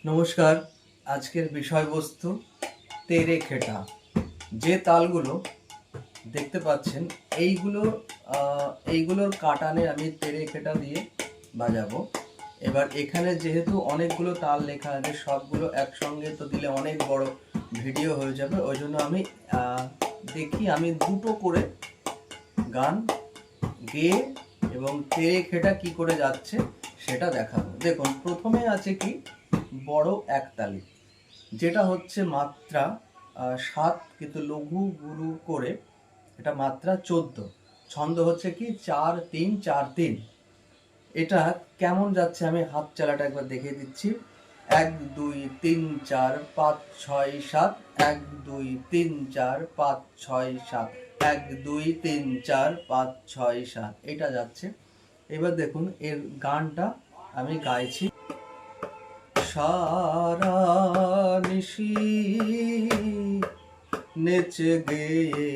নমস্কার। আজকের বিষয়বস্তু তেরে খেটা। যে তালগুলো দেখতে পাচ্ছেন এইগুলোর কাটানে আমি তেরে খেটা দিয়ে বাজাবো। এবার এখানে যেহেতু অনেকগুলো তাল লেখা আছে, সবগুলো একসঙ্গে তো দিলে অনেক বড় ভিডিও হয়ে যাবে, ওই জন্য আমি আমি দুটো করে গান গেয়ে এবং তেরে খেটা কি করে যাচ্ছে সেটা দেখাবো। দেখুন, প্রথমে আছে কি বড় একতালি, যেটা হচ্ছে মাত্রা 7 কিন্তু লঘু গুরু করে এটা মাত্রা 14। ছন্দ হচ্ছে কি 4-3-4-3। এটা কেমন যাচ্ছে আমি হাত চালাটা একবার দেখিয়ে দিচ্ছি। 1-2-3-4-5-6-7, 1-2-3-4-5-6-7, 1-2-3-4-5-6-7, এটা যাচ্ছে। এবার দেখুন এর গানটা আমি গাইছি। সারা নিশি নেচে গেয়ে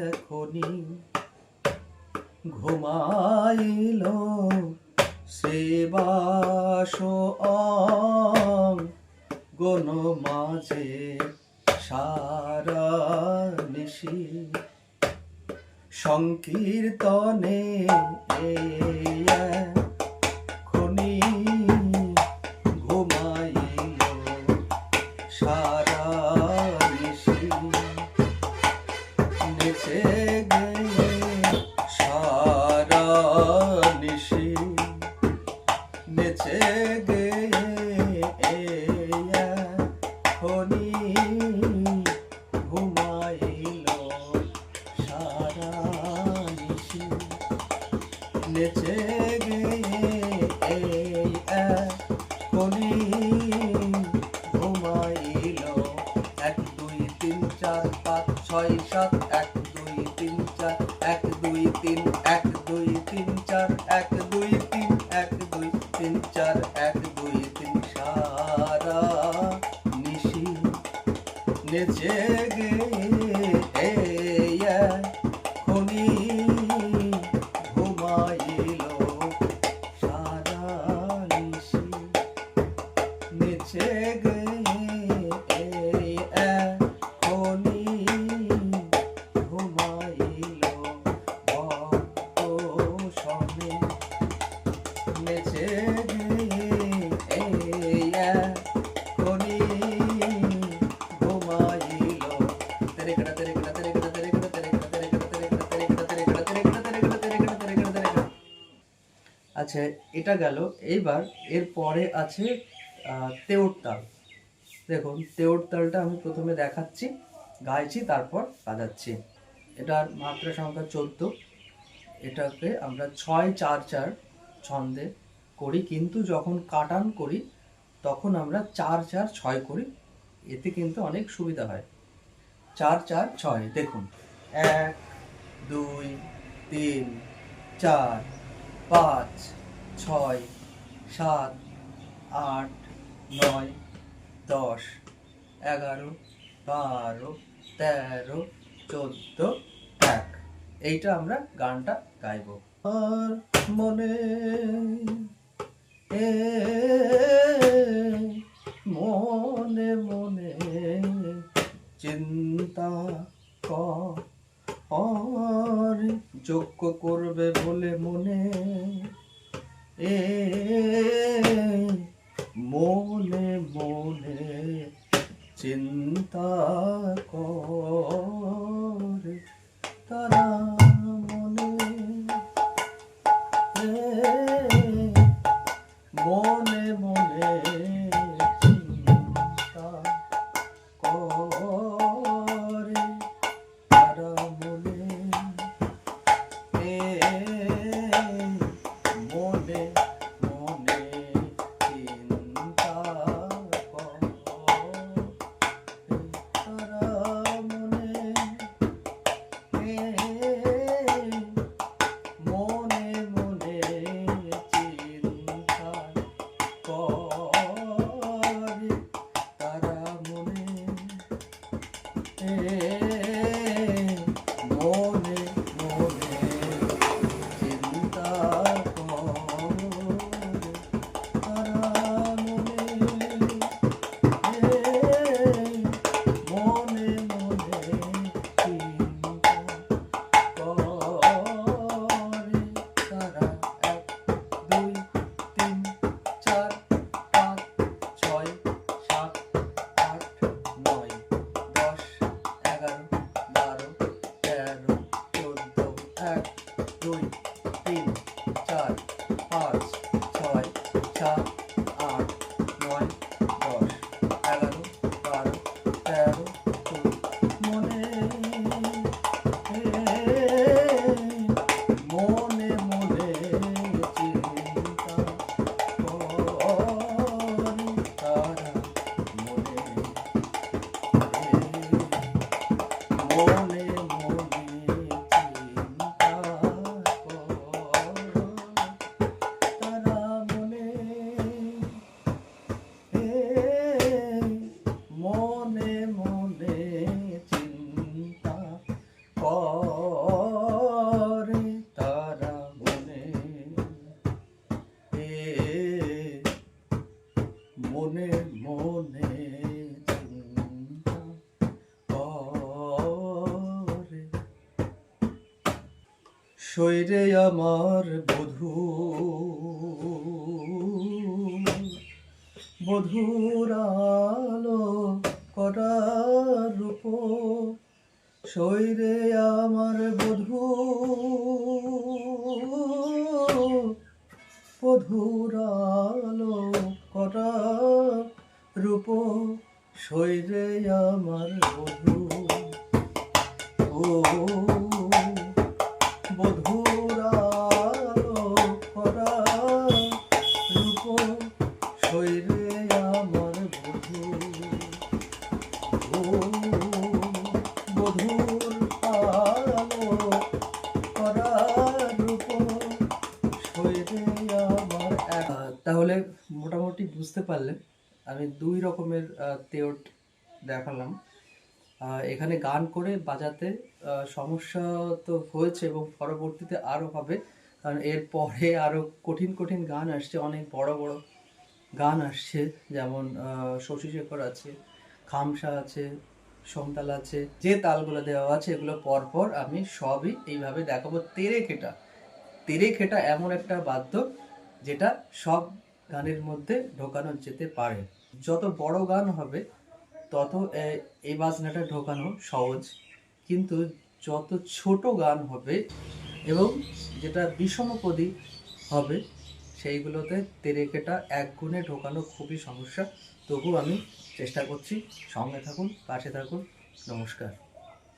এখনি ঘুমাইল সেবাস গণ মাঝে সারা নিশি সংকীর্তনে খনি ঘুমাইল সারা নিশি নেচে গেয়ে সারা নিশি নেচে গেয়ে খনি ঘুমাইল সারা নিশি নেচে গেয়ে খনি ঘুমাইল। 1-2-3-4-5-6-7, 1-2-3-4, 1-2-3, 1-2-3-4, 1-2-3, 1-2-3-4, 1-2-3 সারা নিশি নেচে গেয়ে খনি ঘুমাইল সারা নিশি নেচে গেয়ে খনি ঘুমাইল ভক্ত সনে নেচে গেয়ে খনি ঘুমাইল। তেরে কেটা তেরে কেটা তেরে কেটা তেরে কেটা তেরে কেটা তেরে কেটা তেরে কেটা তেরে কেটা তেরে কেটা তেরে কেটা তেরে কেটা তেরে কেটা তেরে কেটা তেরে কেটা। আচ্ছা, এটা গেল। এইবার এরপরে আছে তেওড় তাল। দেখুন, তেওড় তালটা আমি প্রথমে দেখাচ্ছি, গাইছি, তারপর বাজাচ্ছি। এটার মাত্রা সংখ্যা 14। এটাকে আমরা 6-4-4 ছন্দে করি, কিন্তু যখন কাটান করি তখন আমরা 4-4-6 করি। এতে কিন্তু অনেক সুবিধা হয়। 4-4-6 দেখুন, 1-2-3-4-5-6-7-8-9-10-11-12-13-14 এইটা আমরা গানটা গাইব। আর মনে এ মনে মনে চিন্তা কর, যজ্ঞ করবে বলে মনে এ মনে মনে চিন্তা কর, তারা মনে মনে মনে চিন্তা করে, তারা মনে মনে মনে চিন্তা করে, তারা 7, 8, 9, 10, 11, 12, 13, 14 মনে মনে মনে চিন্তা করে তারা মনে মনে মনে চিন্তা তারা মনে মনে মনে চিন্তা করে তারা মনে মনে মনে চিন্তা করে শৈরে আমার বধূ বধূর আলো করার রূপ শৈরে আমার বধূ বধূর আলো করার রূপ শৈরে আমার বধূ ও বধূর আলো করার রূপ শৈরে আমার বধূ ও বধূর আলো করার রূপ শৈরে আমার তাহলে মোটামুটি বুঝতে পারলেন আমি দুই রকমের তেওট দেখালাম। এখানে গান করে বাজাতে সমস্যা তো হয়েছে এবং পরবর্তীতে আরও হবে, কারণ এরপরে আরও কঠিন কঠিন গান আসছে, অনেক বড় বড় গান আসছে, যেমন শশী শেখর আছে, খামসা আছে, সমতাল আছে, যে তালগুলো দেওয়া আছে এগুলো পরপর আমি সবই এইভাবে দেখাবো। তেরে খেটা এমন একটা বাদ্য যেটা সব গানের মধ্যে ঢোকানো যেতে পারে। যত বড় গান হবে তত এই বাজনাটা ঢোকানো সহজ, কিন্তু যত ছোট গান হবে এবং যেটা বিষমপদী হবে সেইগুলোতে তেরেকেটা এক গুণে ঢোকানো খুবই সমস্যা। তবু আমি চেষ্টা করছি, সঙ্গে থাকুন, পাশে থাকুন। নমস্কার।